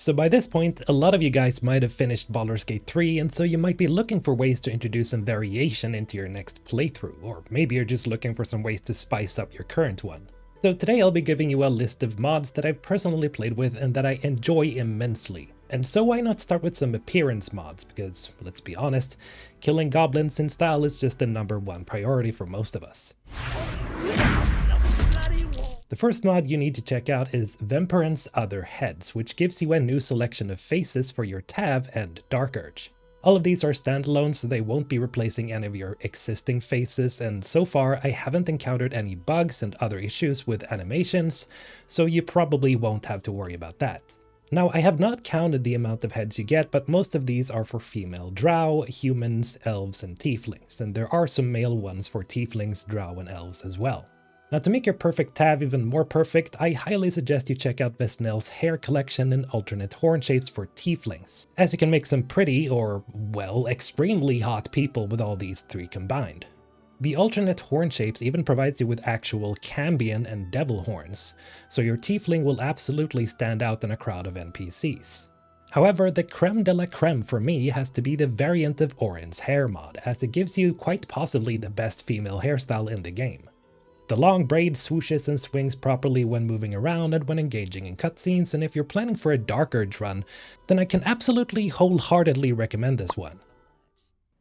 So by this point, a lot of you guys might have finished Baldur's Gate 3, and so you might be looking for ways to introduce some variation into your next playthrough, or maybe you're just looking for some ways to spice up your current one. So today I'll be giving you a list of mods that I've personally played with and that I enjoy immensely. And so why not start with some appearance mods, because, let's be honest, killing goblins in style is just the #1 priority for most of us. The first mod you need to check out is Vemperen's Other Heads, which gives you a new selection of faces for your Tav and Dark Urge. All of these are standalone, so they won't be replacing any of your existing faces, and so far I haven't encountered any bugs and other issues with animations, so you probably won't have to worry about that. Now, I have not counted the amount of heads you get, but most of these are for female drow, humans, elves, and tieflings, and there are some male ones for tieflings, drow, and elves as well. Now, to make your perfect Tav even more perfect, I highly suggest you check out Vessnelle's hair collection and alternate horn shapes for tieflings, as you can make some pretty, or, well, extremely hot people with all these three combined. The alternate horn shapes even provides you with actual cambion and devil horns, so your tiefling will absolutely stand out in a crowd of NPCs. However, the creme de la creme for me has to be the variant of Orin's hair mod, as it gives you quite possibly the best female hairstyle in the game. The long braid swooshes and swings properly when moving around and when engaging in cutscenes, and if you're planning for a Dark Urge run, then I can absolutely wholeheartedly recommend this one.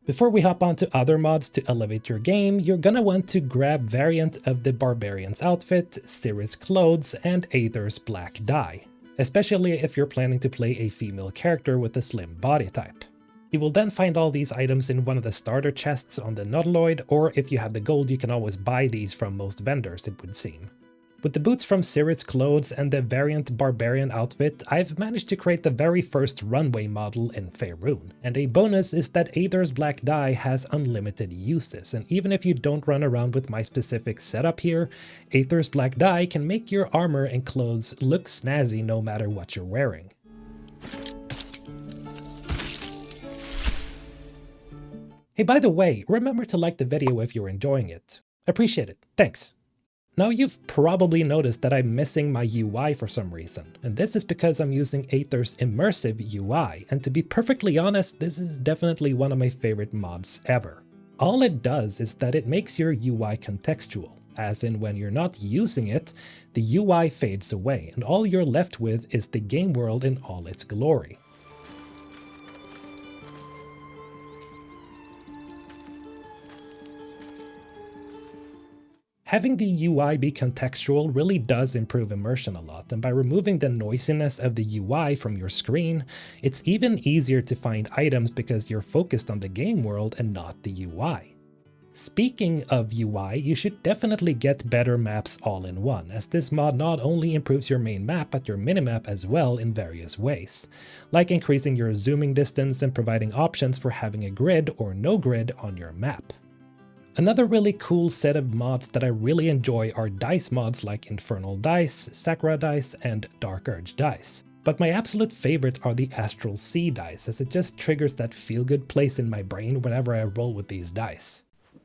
Before we hop on to other mods to elevate your game, you're gonna want to grab variant of the Barbarian's outfit, Ciri's clothes, and Aether's black dye, especially if you're planning to play a female character with a slim body type. You will then find all these items in one of the starter chests on the Nautiloid, or if you have the gold you can always buy these from most vendors, it would seem. With the boots from Ciri's clothes and the variant Barbarian outfit, I've managed to create the very first runway model in Faerun. And a bonus is that Aether's black dye has unlimited uses, and even if you don't run around with my specific setup here, Aether's black dye can make your armor and clothes look snazzy no matter what you're wearing. Hey, by the way, remember to like the video if you're enjoying it. Appreciate it, thanks. Now you've probably noticed that I'm missing my UI for some reason, and this is because I'm using Aether's Immersive UI, and to be perfectly honest, this is definitely one of my favorite mods ever. All it does is that it makes your UI contextual, as in when you're not using it, the UI fades away, and all you're left with is the game world in all its glory. Having the UI be contextual really does improve immersion a lot, and by removing the noisiness of the UI from your screen, it's even easier to find items because you're focused on the game world and not the UI. Speaking of UI, you should definitely get better maps all in one, as this mod not only improves your main map but your minimap as well in various ways, like increasing your zooming distance and providing options for having a grid or no grid on your map. Another really cool set of mods that I really enjoy are dice mods like Infernal dice, Sakura dice, and Dark Urge dice. But my absolute favorite are the Astral Sea dice, as it just triggers that feel-good place in my brain whenever I roll with these dice.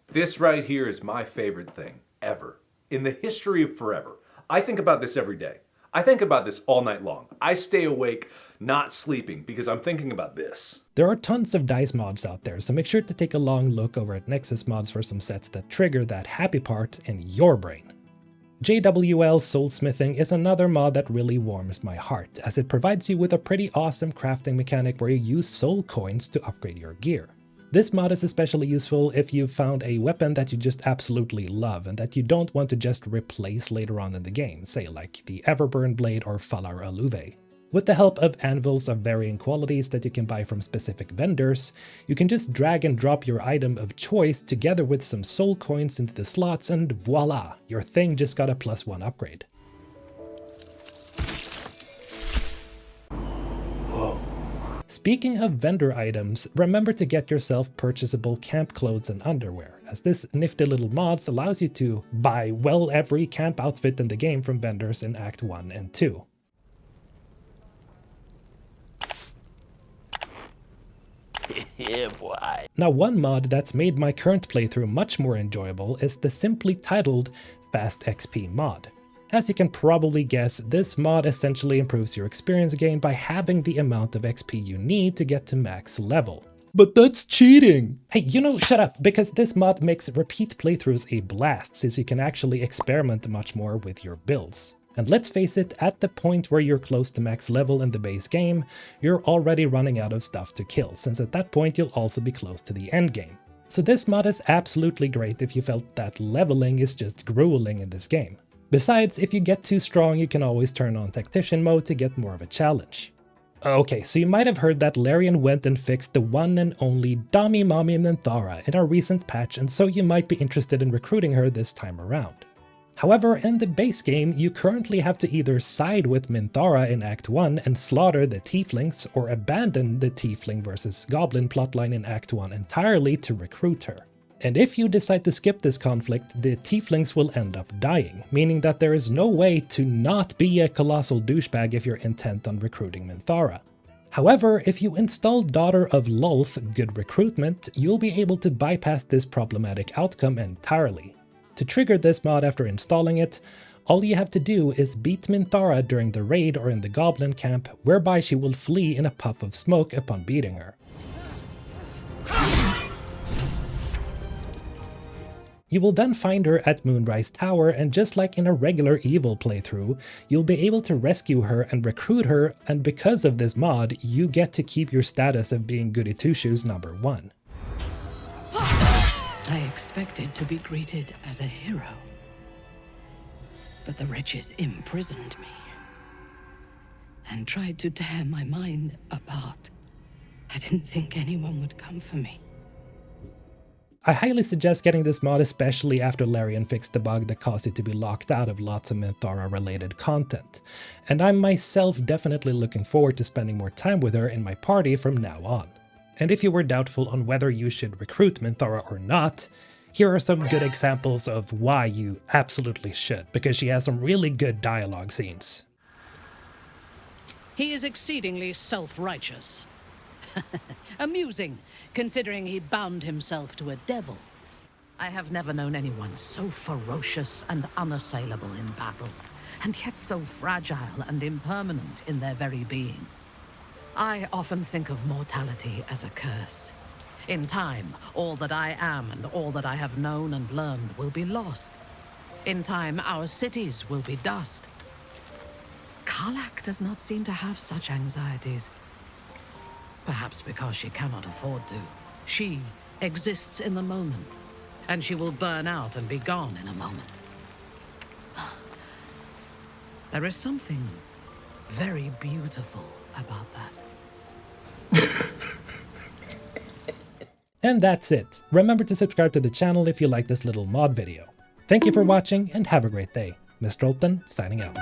This right here is my favorite thing, ever. In the history of forever. I think about this every day. I think about this all night long. I stay awake, not sleeping, because I'm thinking about this. There are tons of dice mods out there, so make sure to take a long look over at Nexus Mods for some sets that trigger that happy part in your brain. JWL Soulsmithing is another mod that really warms my heart, as it provides you with a pretty awesome crafting mechanic where you use soul coins to upgrade your gear. This mod is especially useful if you've found a weapon that you just absolutely love and that you don't want to just replace later on in the game, say like the Everburn Blade or Falar Aluve. With the help of anvils of varying qualities that you can buy from specific vendors, you can just drag and drop your item of choice together with some soul coins into the slots and voila, your thing just got a +1 upgrade. Speaking of vendor items, remember to get yourself purchasable camp clothes and underwear, as this nifty little mods allows you to buy, well, every camp outfit in the game from vendors in Act 1 and 2. Yeah, boy. Now, one mod that's made my current playthrough much more enjoyable is the simply titled Fast XP mod. As you can probably guess, this mod essentially improves your experience gain by halving the amount of XP you need to get to max level. But that's cheating! Hey, shut up, because this mod makes repeat playthroughs a blast, since you can actually experiment much more with your builds. And let's face it, at the point where you're close to max level in the base game, you're already running out of stuff to kill, since at that point you'll also be close to the end game. So this mod is absolutely great if you felt that leveling is just grueling in this game. Besides, if you get too strong, you can always turn on Tactician mode to get more of a challenge. Okay, so you might have heard that Larian went and fixed the one and only Dummy Mommy Minthara in our recent patch, and so you might be interested in recruiting her this time around. However, in the base game, you currently have to either side with Minthara in Act 1 and slaughter the Tieflings, or abandon the Tiefling versus Goblin plotline in Act 1 entirely to recruit her. And if you decide to skip this conflict, the Tieflings will end up dying, meaning that there is no way to not be a colossal douchebag if you're intent on recruiting Minthara. However, if you install Daughter of Lolth, Good Recruitment, you'll be able to bypass this problematic outcome entirely. To trigger this mod after installing it, all you have to do is beat Minthara during the raid or in the Goblin camp, whereby she will flee in a puff of smoke upon beating her. You will then find her at Moonrise Tower, and just like in a regular Evil playthrough, you'll be able to rescue her and recruit her, and because of this mod, you get to keep your status of being Goody Two-Shoes number 1. I expected to be greeted as a hero, but the wretches imprisoned me and tried to tear my mind apart. I didn't think anyone would come for me. I highly suggest getting this mod, especially after Larian fixed the bug that caused it to be locked out of lots of Minthara-related content, and I'm myself definitely looking forward to spending more time with her in my party from now on. And if you were doubtful on whether you should recruit Minthara or not, here are some good examples of why you absolutely should, because she has some really good dialogue scenes. He is exceedingly self-righteous. Amusing, considering he bound himself to a devil. I have never known anyone so ferocious and unassailable in battle, and yet so fragile and impermanent in their very being. I often think of mortality as a curse. In time, all that I am and all that I have known and learned will be lost. In time, our cities will be dust. Karlach does not seem to have such anxieties. Perhaps because she cannot afford to. She exists in the moment, and she will burn out and be gone in a moment. There is something very beautiful about that. And that's it. Remember to subscribe to the channel if you like this little mod video. Thank you for watching, and have a great day. MrHulthen signing out.